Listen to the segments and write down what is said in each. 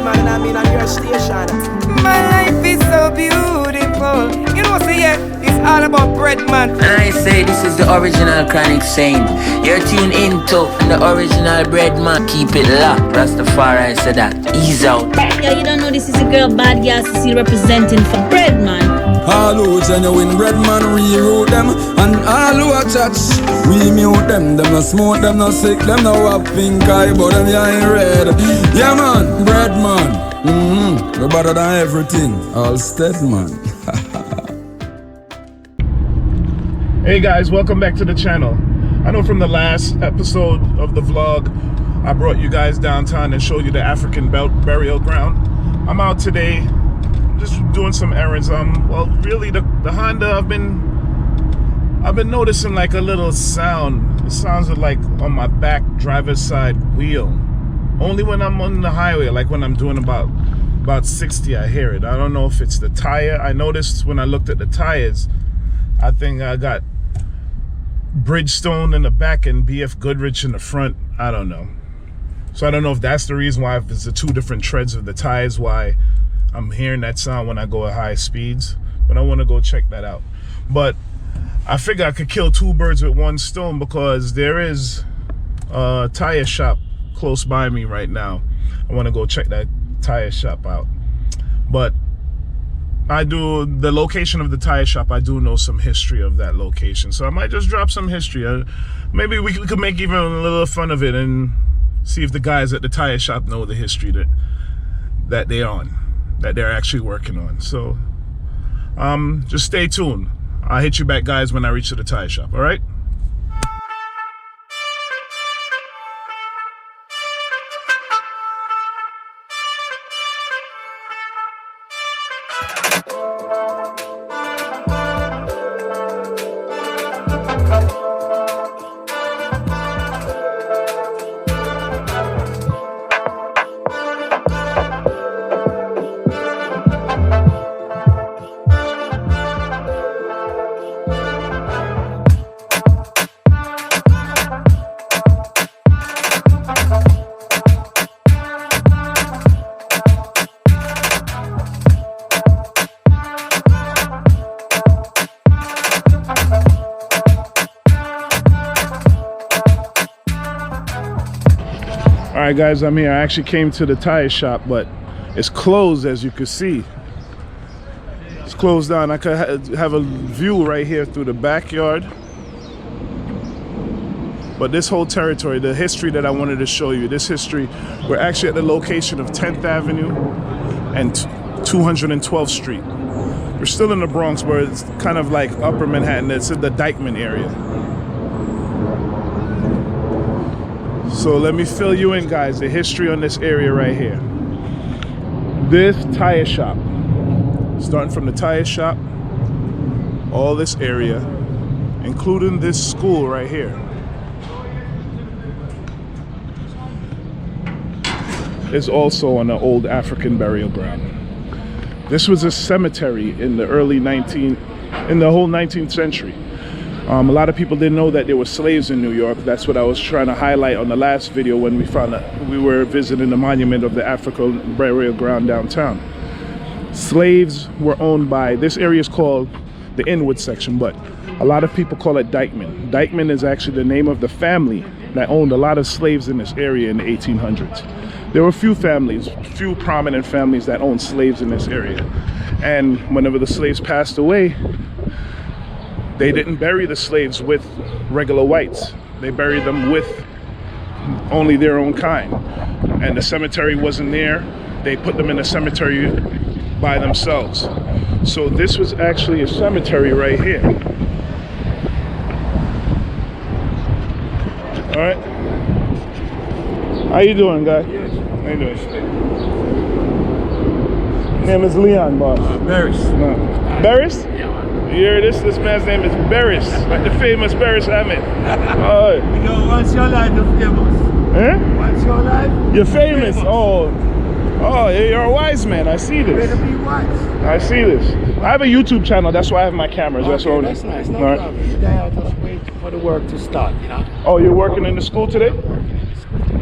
man, and I mean on your station. My life is so beautiful. You know, say yeah, it's all about Breadman. And I say this is the original Chronic Saint. You're tuned into the original Breadman. Keep it locked. Rastafari said that. Ease out. Yeah, you don't know this is a girl bad girl Cecile representing for Breadman. All who genuine Breadman, reroute them. And all who are touch, we mute them. Them no smoke, them no sick, them no have pink eye, but them yeah in red. Yeah man, Breadman. We're better than everything. All Steadman. Hey guys, welcome back to the channel. I know from the last episode of the vlog, I brought you guys downtown and showed you the African burial ground. I'm out today, just doing some errands. Well, really the Honda, I've been noticing like a little sound. It sounds like on my back driver's side wheel. Only when I'm on the highway, like when I'm doing about 60, I hear it. I don't know if it's the tire. I noticed when I looked at the tires, I think I got Bridgestone in the back and BF Goodrich in the front. I don't know. So I don't know if that's the reason why, if it's the two different treads of the tires, why I'm hearing that sound when I go at high speeds. But I want to go check that out. But I figure I could kill two birds with one stone, because there is a tire shop close by me right now. I want to go check that tire shop out. But the location of the tire shop, I do know some history of that location, so I might just drop some history. Maybe we could make even a little fun of it and see if the guys at the tire shop know the history that they're actually working on. So just stay tuned. I'll hit you back, guys, when I reach to the tire shop. All right. Alright guys, I'm here. I actually came to the tire shop, but it's closed, as you can see. It's closed down. I could have a view right here through the backyard. But this whole territory, the history that I wanted to show you, this history, we're actually at the location of 10th Avenue and 212th Street. We're still in the Bronx, where it's kind of like Upper Manhattan. It's in the Dykeman area. So let me fill you in, guys, the history on this area right here. This tire shop, starting from the tire shop, all this area, including this school right here, is also on an old African burial ground. This was a cemetery in the whole 19th century. A lot of people didn't know that there were slaves in New York. That's what I was trying to highlight on the last video when we found out we were visiting the monument of the African burial ground downtown. Slaves were owned by, this area is called the Inwood section, but a lot of people call it Dykeman. Dykeman is actually the name of the family that owned a lot of slaves in this area in the 1800s. There were a few prominent families that owned slaves in this area. And whenever the slaves passed away, they didn't bury the slaves with regular whites. They buried them with only their own kind. And the cemetery wasn't there. They put them in a cemetery by themselves. So this was actually a cemetery right here. All right. How you doing, guy? How you doing? Name is Leon, boss. Barris. No. Barris? Yeah, man. You hear this? This man's name is Barris, like the famous Barris Ahmed. Yo, what's your life, the famous? Eh? What's your life? You're famous. Oh, you're a wise man. I see this. Better be wise. I see this. I have a YouTube channel. That's why I have my cameras. Okay, that's all. that's nice. No right. problem. Today I just wait for the work to start, you know? Oh, you're working in the school today?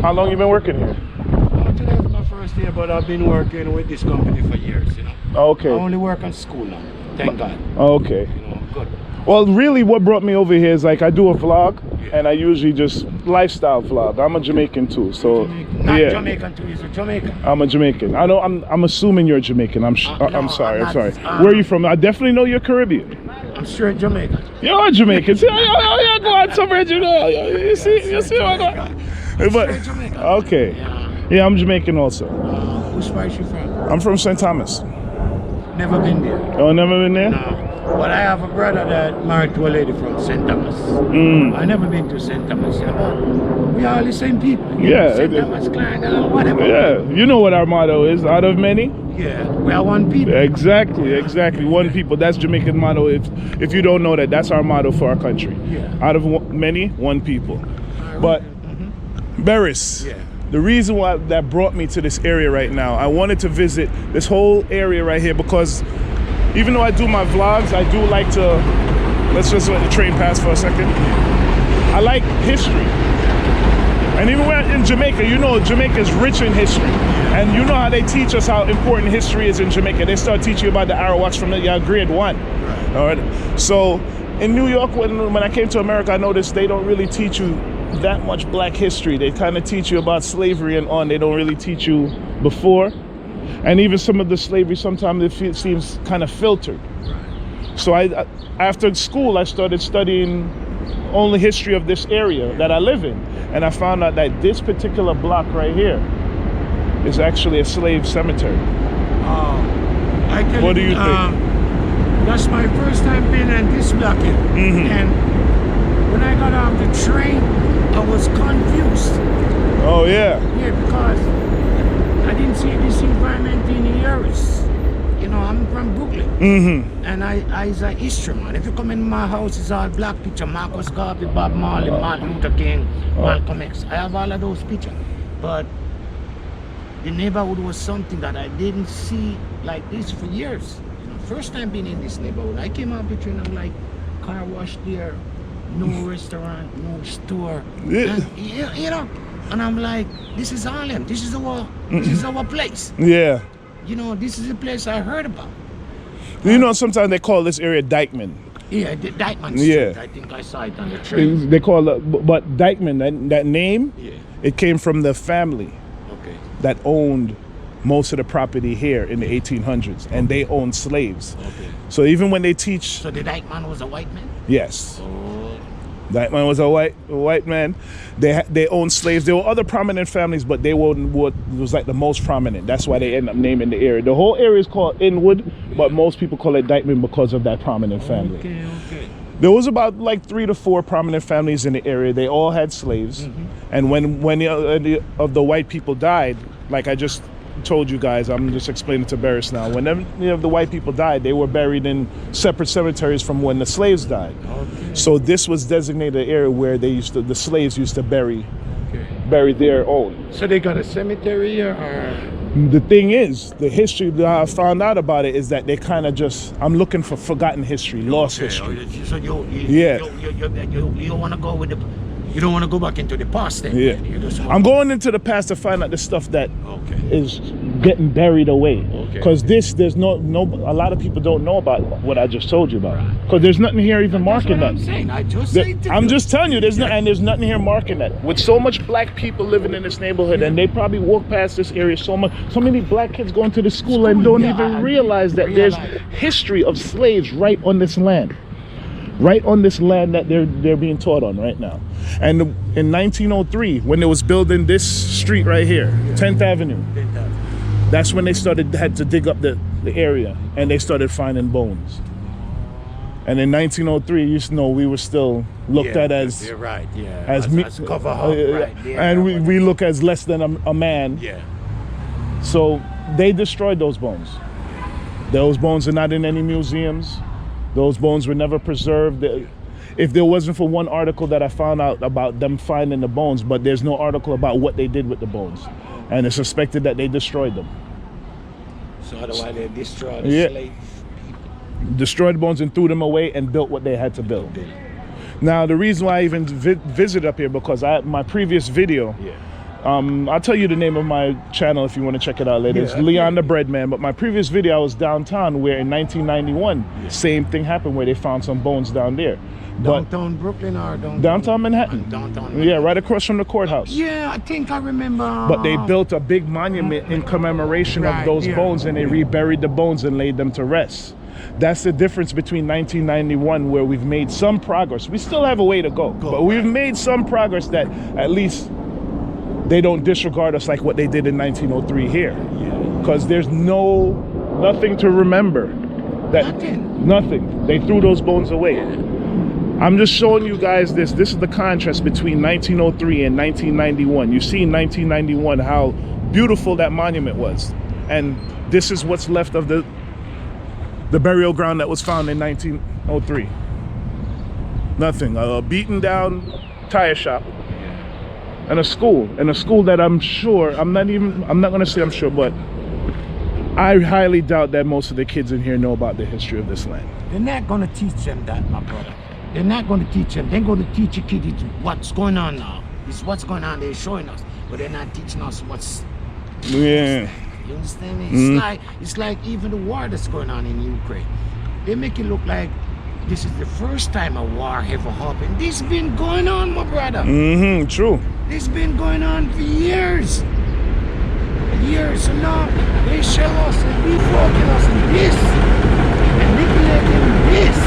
How long you been working here? Today's my first stay, but I've been working with this company for years, you know. Okay. I only work on school now. Thank God. Okay. You know, good. Well, really what brought me over here is like I do a vlog, and I usually just lifestyle vlog. I'm a Jamaican too, so Not yeah. Jamaican too, he's a Jamaican. I'm a Jamaican. I know. I'm assuming you're Jamaican. I'm no, sorry. I'm I'm sorry. not, Where are you from? I definitely know you're Caribbean. I'm straight Jamaican. You're Jamaican. Yeah, go on, somewhere. You see what I got? But Straight Jamaican. okay. Yeah, I'm Jamaican also. Which part you from? I'm from St. Thomas. Never been there. Oh, never been there? No. But I have a brother that married to a lady from St. Thomas. I never been to St. Thomas, you know, but we are all the same people. Yeah. St. Thomas, Clyde, whatever. Yeah, you know what our motto is, out of many? Yeah, we are one people. Exactly. One people. That's Jamaican motto. If you don't know that, that's our motto for our country. Yeah. Out of many, one people. But, Beres, Yeah. the reason why that brought me to this area right now, I wanted to visit this whole area right here because even though I do my vlogs, I do like to, let's just let the train pass for a second. I like history. And even when in Jamaica, you know Jamaica is rich in history. And you know how they teach us how important history is in Jamaica. They start teaching you about the Arawaks from grade 1. All right. So in New York, when I came to America, I noticed they don't really teach you that much black history. They kind of teach you about slavery and on. They don't really teach you before. And even some of the slavery, sometimes it seems kind of filtered. So after school, I started studying only history of this area that I live in. And I found out that this particular block right here is actually a slave cemetery. I tell What do you think? That's my first time being in this block here. And when I got off the train, I was confused. Oh, yeah. Yeah, because I didn't see this environment in years. You know, I'm from Brooklyn. And I is a history man. If you come in my house, it's all black picture. Marcus Garvey, Bob Marley, Martin Luther King, Malcolm X. I have all of those pictures. But the neighborhood was something that I didn't see like this for years. You know, first time being in this neighborhood, I came out between, I'm like, car wash there, no restaurant, no store. Yeah. And, you know, and I'm like, this is Harlem. This is our place. Yeah. You know, this is a place I heard about. You know, sometimes they call this area Dykeman. Yeah, the Dykeman Street. Yeah. I think I saw it on the train. They call it, but Dykeman, that name, Yeah. it came from the family Okay. that owned most of the property here in the 1800s, and they owned slaves. Okay. So even when they teach, So the Dykeman was a white man? yes, Oh. Dykeman was a white man. They owned slaves. There were other prominent families, but they were what was like the most prominent. That's why they end up naming the area. The whole area is called Inwood, but most people call it Dykeman because of that prominent family. Okay. There was about like 3 to 4 prominent families in the area. They all had slaves, and when of the white people died, like I just told you guys, I'm just explaining to Beres now. When the white people died, they were buried in separate cemeteries from when the slaves died. Okay. So this was designated an area where the slaves used to bury their own. So they got a cemetery here, or? The thing is, the history that I found out about it is that they kind of I'm looking for forgotten history, lost history. So you don't want to go with you don't want to go back into the past then? Yeah. You just I'm going into the past to find out the stuff that Okay. is getting buried away. Okay. Because there's a lot of people don't know about what I just told you about. Because there's nothing here even marking That's what that. I'm saying. I just said to I'm you. just telling you, there's nothing here marking that. With so much black people living in this neighborhood, and they probably walk past this area so many black kids going to the school and don't even realize that there's history of slaves right on this land. Right on this land that they're being taught on right now. And in 1903, when they was building this street right here, 10th Avenue, that's when they had to dig up the area, and they started finding bones. And in 1903, you know, we were still looked at as You're right. Yeah. as cover up. Right. Yeah. and we look as less than a man. Yeah. So they destroyed those bones. Those bones are not in any museums. Those bones were never preserved. If there wasn't for one article that I found out about them finding the bones, but there's no article about what they did with the bones. And it's suspected that they destroyed them. So otherwise they destroyed the slave people. Destroyed the bones and threw them away and built what they had to build. Now, the reason why I even visit up here, because my previous video, I'll tell you the name of my channel if you want to check it out later. It's Leon the Breadman. But my previous video, I was downtown where in 1991, same thing happened where they found some bones down there. Downtown Brooklyn or downtown Manhattan? Downtown Manhattan. Yeah, right across from the courthouse. Yeah, I think I remember. But they built a big monument in commemoration of those bones, and they reburied the bones and laid them to rest. That's the difference between 1991, where we've made some progress. We still have a way to go, but we've made some progress that at least they don't disregard us like what they did in 1903 here. Because there's nothing to remember. Nothing. They threw those bones away. I'm just showing you guys this. This is the contrast between 1903 and 1991. You see in 1991 how beautiful that monument was. And this is what's left of the burial ground that was found in 1903. Nothing. A beaten down tire shop and a school that I'm sure, I'm not going to say I'm sure, but I highly doubt that most of the kids in here know about the history of this land. They're not going to teach them that, my brother. They're not going to teach them. They're going to teach a kid what's going on now. It's what's going on. They're showing us, but they're not teaching us what's. Yeah. You understand me? It's like even the war that's going on in Ukraine. They make it look like this is the first time a war ever happened. This has been going on, my brother. True. This has been going on for years. So now they show us and refocus us in this, manipulating this.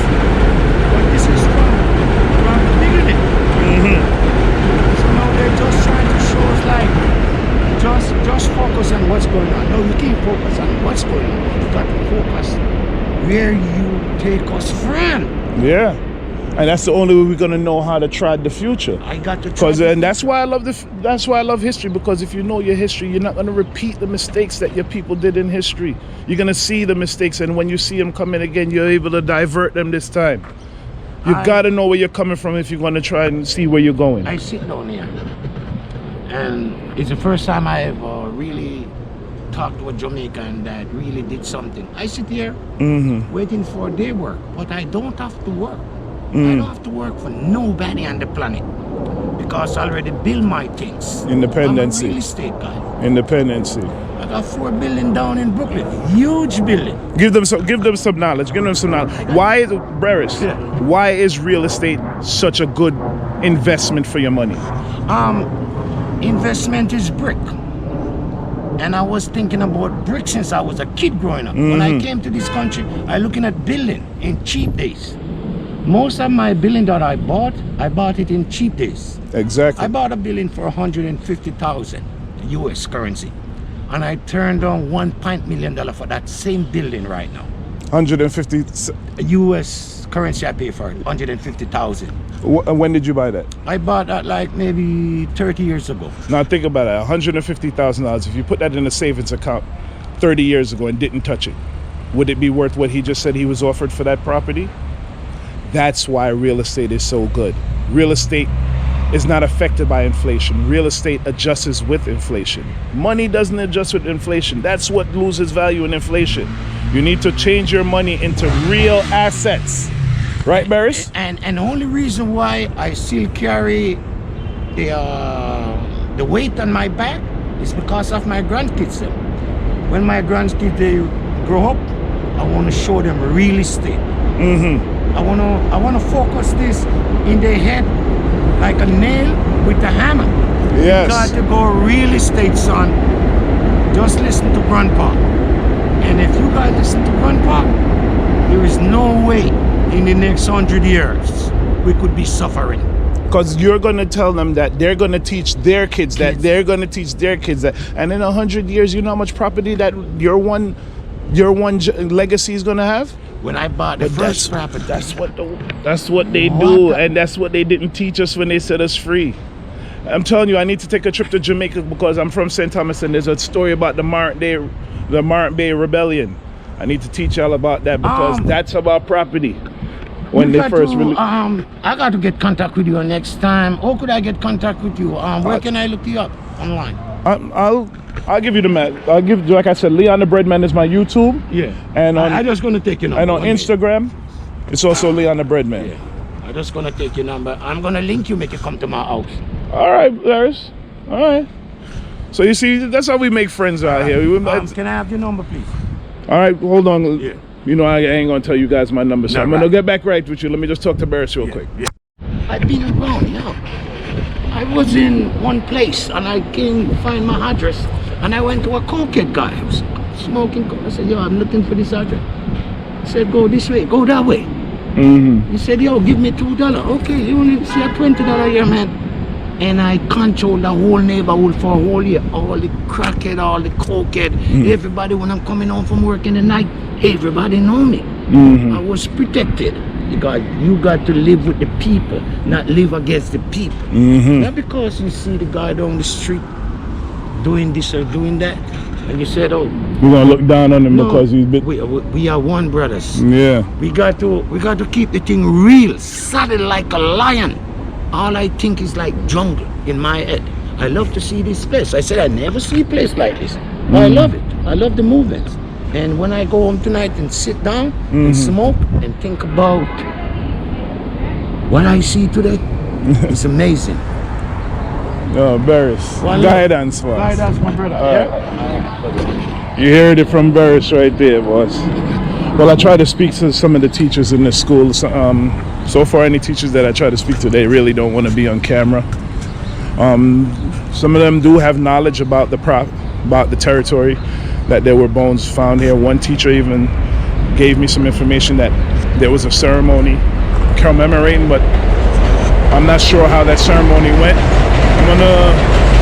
But this is from the beginning. So now they're just trying to show us like, just focus on what's going on. No, you can't focus on what's going on. You got to focus where you take us from. Yeah. And that's the only way we're gonna know how to trod the future. I got to try. And that's why I love history, because if you know your history, you're not gonna repeat the mistakes that your people did in history. You're gonna see the mistakes, and when you see them coming again, you're able to divert them this time. You gotta know where you're coming from if you're gonna try and see where you're going. I sit down here, and it's the first time I ever really talked to a Jamaican that really did something. I sit here waiting for their work, but I don't have to work. I don't have to work for nobody on the planet because I already built my things. Independency. I'm a real estate guy. Independency. I got 4 buildings down in Brooklyn. Huge building. Give them some knowledge. Give them some knowledge. Why, Breris, why is real estate such a good investment for your money? Investment is brick. And I was thinking about brick since I was a kid growing up. When I came to this country, I looking at building in cheap days. Most of my building that I bought it in cheap days. Exactly. I bought a building for 150,000 US currency. And I turned down $1 million for that same building right now. 150 US currency I pay for it, 150,000. When did you buy that? I bought that like maybe 30 years ago. Now think about it, $150,000. If you put that in a savings account 30 years ago and didn't touch it, would it be worth what he just said he was offered for that property? That's why real estate is so good. Real estate is not affected by inflation. Real estate adjusts with inflation. Money doesn't adjust with inflation. That's what loses value in inflation. You need to change your money into real assets. Right, Barris? And the only reason why I still carry the weight on my back is because of my grandkids. When my grandkids they grow up, I want to show them real estate. I want to focus this in their head like a nail with a hammer. Yes. You got to go real estate, son. Just listen to Grandpa. And if you guys listen to Grandpa, there is no way in the next 100 years we could be suffering. Because you're going to tell them that they're going to teach their kids that, they're going to teach their kids that. And in 100 years, you know how much property that your one legacy is going to have? When I bought the first property. That's what they do, and that's what they didn't teach us when they set us free. I'm telling you, I need to take a trip to Jamaica because I'm from St. Thomas, and there's a story about the Martin Bay Rebellion. I need to teach y'all about that because that's about property. When they first I got to get contact with you next time. How could I get contact with you? Where can I look you up online? I'll give you the map. I'll give, like I said, Leon the Breadman is my YouTube. Yeah. And I'm just gonna take your number. And on Instagram, it's also Leon the Breadman. Yeah. I'm just gonna take your number. I'm gonna link you, make you come to my house. All right, Larry. All right. So you see, that's how we make friends out here. Can I have your number, please? All right, hold on. Yeah. You know, I ain't gonna tell you guys my number, so No, I'm gonna right. get back right with you. Let me just talk to Barris real quick. Yeah. I've been around, yeah. I was in one place and I came find my address and I went to a cokehead guy who was smoking coke. I said, yo, I'm looking for this address. He said, go this way, go that way. He said, yo, give me $2. Okay, you only see a $20 here, man. And I controlled the whole neighborhood for a whole year. All the crackhead, all the cokehead, everybody when I'm coming home from work in the night, everybody know me. I was protected. Because you got to live with the people, not live against the people. Not because you see the guy down the street doing this or doing that, and you said, "Oh, We're gonna look down on him no, because he's been. we are one, brothers. Yeah. We got to keep the thing real, solid like a lion. All I think is like jungle in my head. I love to see this place. I said I never see a place like this. But I love it. I love the movements. And when I go home tonight and sit down and smoke and think about what I see today, it's amazing. Oh, Barris. Guidance for us. Guidance, my brother. Yeah. You heard it from Barris right there, boss. Well, I try to speak to some of the teachers in the school. So far, any teachers that I try to speak to, they really don't want to be on camera. Some of them do have knowledge about the territory, that there were bones found here. One teacher even gave me some information that there was a ceremony commemorating, but I'm not sure how that ceremony went. I'm gonna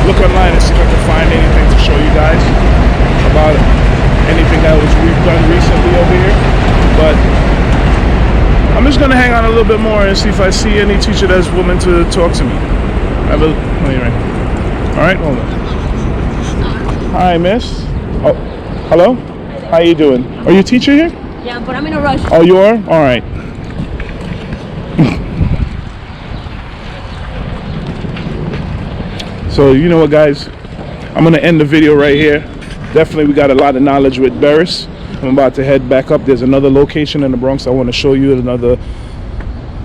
look online and see if I can find anything to show you guys about anything that we've done recently over here. But I'm just gonna hang on a little bit more and see if I see any teacher that's willing to talk to me. Anyway. All right, hold on. Hi, miss. Oh, hello. How you doing? Are you a teacher here? Yeah, but I'm in a rush. Oh, you are? All right. So, you know what, guys? I'm going to end the video right here. Definitely, we got a lot of knowledge with Barris. I'm about to head back up. There's another location in the Bronx I want to show you, another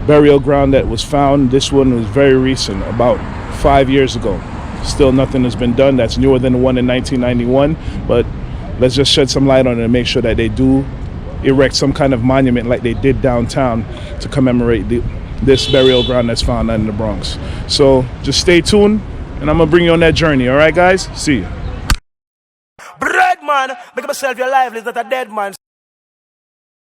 burial ground that was found. This one was very recent, about 5 years ago. Still nothing has been done. That's newer than the one in 1991, but let's just shed some light on it and make sure that they do erect some kind of monument like they did downtown to commemorate this burial ground that's found in the Bronx. So just stay tuned and I'm gonna bring you on that journey. All right, guys? See you. Breadman, make myself your life is not a dead man.